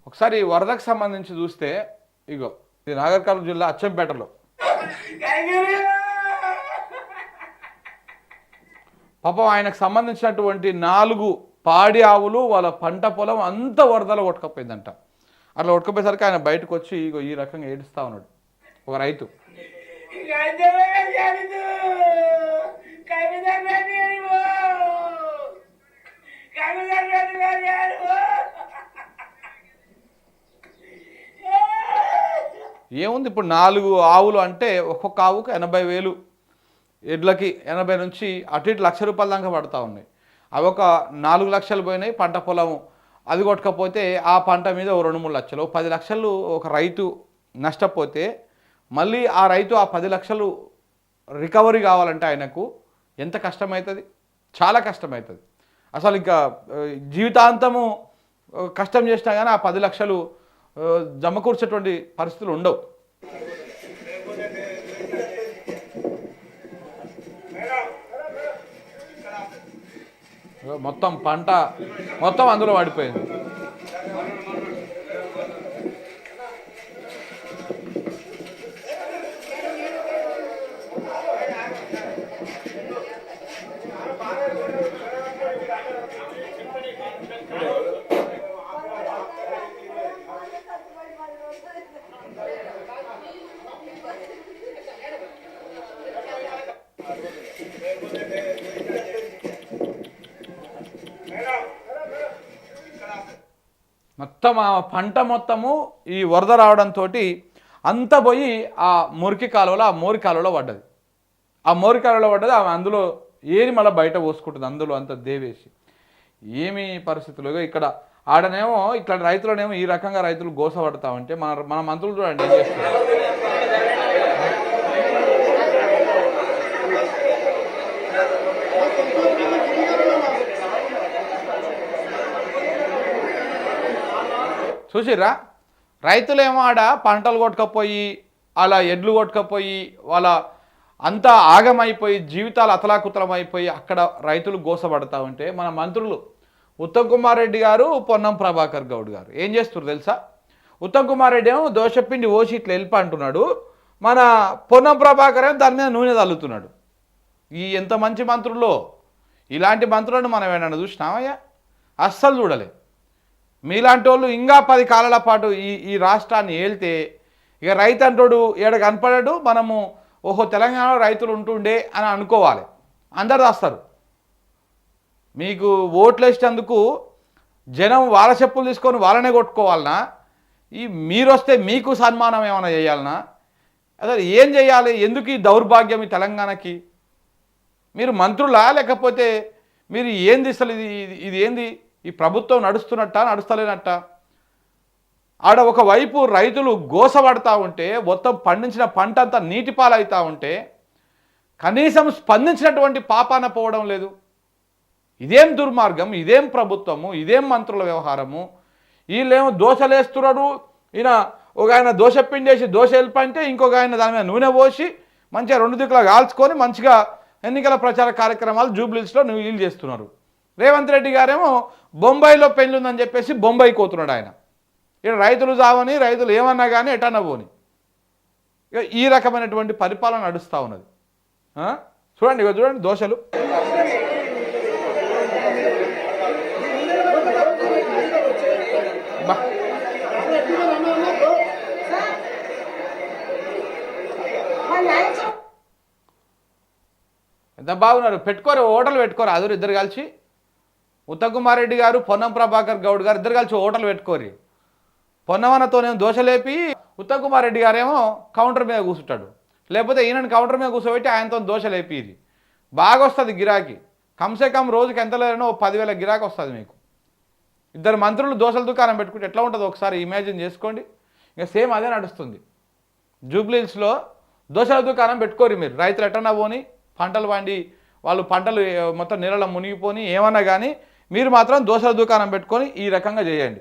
ఒకసారి వరదకు సంబంధించి చూస్తే ఇగో ఇది నాగర్ కర్నూలు జిల్లా అచ్చంపేటలో పాపం ఆయనకు సంబంధించినటువంటి 4 పాడి ఆవులు వాళ్ళ పంట పొలం అంతా వరదలో కొట్టుకపోయిందంట. అట్లా కొట్టుకుపోయేసరికి ఆయన బయటకు వచ్చి ఇగో ఈ రకంగా ఏడుస్తూ ఉన్నాడు ఒక రైతు. ఏముంది ఇప్పుడు 4 ఆవులు అంటే ఒక్కొక్క ఆవుకు 80,000, ఎడ్లకి 80 నుంచి అటు ఇటు ₹1,00,000 దాకా పడుతూ ఉన్నాయి. అవి ఒక 4 లక్షలు పోయినాయి పంట పొలము. అది కొట్టకపోతే ఆ పంట మీద 2-3 లక్షలు, 10 లక్షలు ఒక రైతు నష్టపోతే మళ్ళీ ఆ రైతు ఆ 10 లక్షలు రికవరీ కావాలంటే ఆయనకు ఎంత కష్టమవుతుంది? చాలా కష్టమవుతుంది. అసలు ఇంకా జీవితాంతము కష్టం చేసినా కానీ ఆ 10 లక్షలు జమకూర్చేటువంటి పరిస్థితులు ఉండవు. మొత్తం పంట మొత్తం అందులో పడిపోయింది. మొత్తం ఆ పంట మొత్తము ఈ వరద రావడంతో అంత పోయి ఆ మురికి కాలువలో పడ్డది. ఆ మోరి కాలువలో పడ్డది. ఆమె అందులో ఏది మళ్ళీ బయట పోసుకుంటుంది, అందులో అంత దేవేసి. ఏమి పరిస్థితులు ఇక్కడ ఆడనేమో ఇట్లా రైతులనేమో ఈ రకంగా రైతులు గోసపడతామంటే మన మంత్రులు చూడండి ఏం చేస్తున్నారు. చూసిర్రా, రైతులేమో ఆడ పంటలు కొట్టుకపోయి అలా ఎడ్లు కొట్టుకపోయి వాళ్ళ అంతా ఆగమైపోయి జీవితాలు అతలాకుతలం అయిపోయి అక్కడ రైతులు గోసపడతా ఉంటే మన మంత్రులు ఉత్తమ్ కుమార్ రెడ్డి గారు, పొన్నం ప్రభాకర్ గౌడ్ గారు ఏం చేస్తున్నారు తెలుసా? ఉత్తమ్ కుమార్ రెడ్డి ఏమో దోశపిండి ఓసి ఇట్లా వెళ్ళి అంటున్నాడు, మన పొన్నం ప్రభాకర్ ఏమో దాని మీద నూనె తల్లుతున్నాడు. ఈ ఎంత మంచి మంత్రుల్లో! ఇలాంటి మంత్రులను మనం ఏమన్నా చూసినామయ్యా? అస్సలు చూడలే. మీలాంటి వాళ్ళు ఇంకా 10 కాలాల పాటు ఈ రాష్ట్రాన్ని ఏళ్తే ఇక రైతు అంటోడు ఏడ కనపడాడు. మనము ఓహో తెలంగాణలో రైతులు ఉంటుండే అని అనుకోవాలి. అందరు రాస్తారు. మీకు ఓట్లు వేసేందుకు జనం వాళ్ళ చెప్పులు తీసుకొని వాళ్ళనే కొట్టుకోవాలనా? మీరు వస్తే మీకు సన్మానం ఏమైనా చేయాలనా? అసలు ఏం చేయాలి? ఎందుకు ఈ దౌర్భాగ్యం ఈ తెలంగాణకి? మీరు మంత్రులా లేకపోతే మీరు ఏంది అసలు? ఇది ఏంది? ఈ ప్రభుత్వం నడుస్తున్నట్ట నడుస్తలేనట్ట? ఆడ ఒకవైపు రైతులు గోసపడతా ఉంటే మొత్తం పండించిన పంట అంతా నీటిపాలవుతూ ఉంటే కనీసం స్పందించినటువంటి పాపాన పోవడం లేదు. ఇదేం దుర్మార్గం, ఇదేం ప్రభుత్వము, ఇదేం మంత్రుల వ్యవహారము? వీళ్ళేమో దోశలేస్తున్నాడు. ఈయన ఒక ఆయన దోశ పిండేసి దోశ వెళ్ళిపోయింటే ఇంకొక ఆయన దాని మీద నూనె పోసి మంచిగా 2 దిక్కులా కాల్చుకొని మంచిగా ఎన్నికల ప్రచార కార్యక్రమాలు జూబ్లీస్లో వీళ్ళు చేస్తున్నారు. రేవంత్ రెడ్డి గారేమో బొంబాయిలో పెళ్లి ఉందని చెప్పేసి బొంబాయి కోతున్నాడు ఆయన. ఇక్కడ రైతులు చావని, రైతులు ఏమన్నా కానీ ఎటన్నా పోని. ఇక ఈ రకమైనటువంటి పరిపాలన నడుస్తూ ఉన్నది. చూడండి, ఇక చూడండి దోశలు. ఎంత బాగున్నారు. పెట్టుకోరు, హోటల్ పెట్టుకోరు. అదురు ఇద్దరు కలిసి ఉత్తమ్ కుమార్ రెడ్డి గారు, పొన్నం ప్రభాకర్ గౌడ్ గారు ఇద్దరు కలిసి హోటల్ పెట్టుకోరు. పొన్నమన్నతోనేమో దోశ లేపి ఉత్తమ్ కుమార్ రెడ్డి గారేమో కౌంటర్ మీద కూర్చుంటాడు. లేకపోతే ఈయనని కౌంటర్ మీద కూర్చోబెట్టి ఆయనతో దోశ లేపిరి. బాగా వస్తుంది గిరాకీ. కమ్సే కమ్ రోజుకి ఎంత లేదనో 10,000 గిరాకీ వస్తుంది మీకు. ఇద్దరు మంత్రులు దోశల దుకాణం పెట్టుకుంటే ఎట్లా ఉంటుందో ఒకసారి ఇమాజిన్ చేసుకోండి. ఇక సేమ్ అదే నడుస్తుంది. జూబ్లీహిల్స్లో దోశల దుకాణం పెట్టుకోరు మీరు. రైతులు ఎట్టన్నా పోని, పంటలు పండి వాళ్ళు పంటలు మొత్తం నీళ్ళలో మునిగిపోని ఏమన్నా కానీ మీరు మాత్రం దోశల దుకాణం పెట్టుకొని ఈ రకంగా చేయండి.